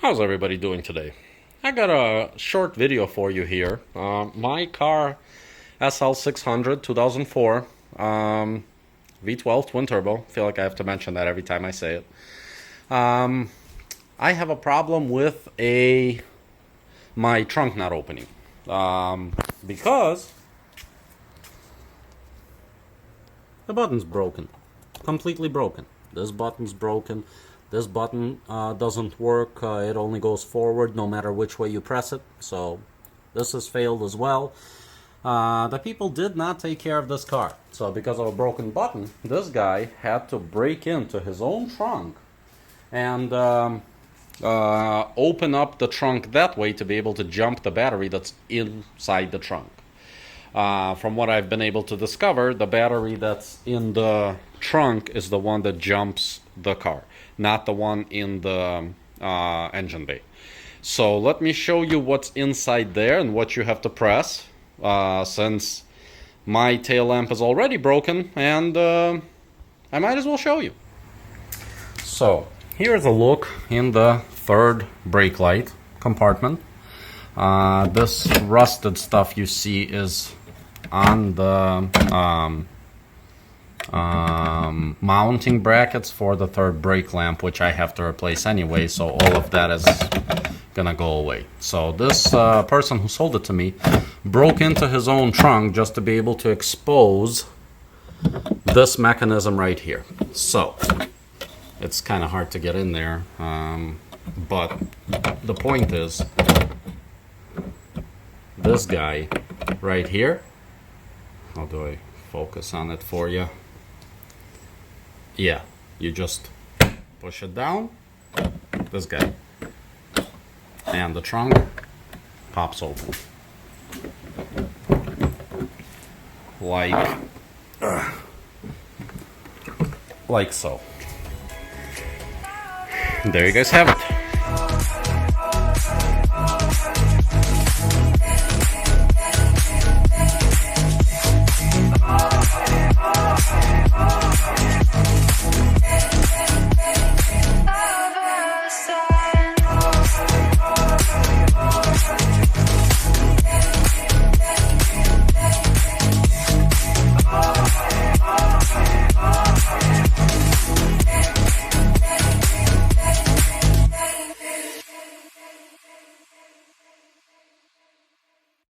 How's everybody doing today? I got a short video for you here. My car SL600 2004 V12 twin turbo. Feel like I have to mention that every time I say it. I have a problem with my trunk not opening because the button's broken, completely broken. This button's broken. This button doesn't work. It only goes forward no matter which way you press it. So this has failed as well. The people did not take care of this car. So because of a broken button, this guy had to break into his own trunk and open up the trunk that way to be able to jump the battery that's inside the trunk. From what I've been able to discover, the battery that's in the trunk is the one that jumps the car, not the one in the engine bay. So let me show you what's inside there and what you have to press, since my tail lamp is already broken, and I might as well show you. So here's a look in the third brake light compartment. This rusted stuff you see is on the mounting brackets for the third brake lamp, which I have to replace anyway, so all of that is gonna go away. So this person who sold it to me broke into his own trunk just to be able to expose this mechanism right here. So it's kind of hard to get in there, but the point is, this guy right here, how do I focus on it for you? Yeah, you just push it down, this guy, and the trunk pops open. Like so. There you guys have it.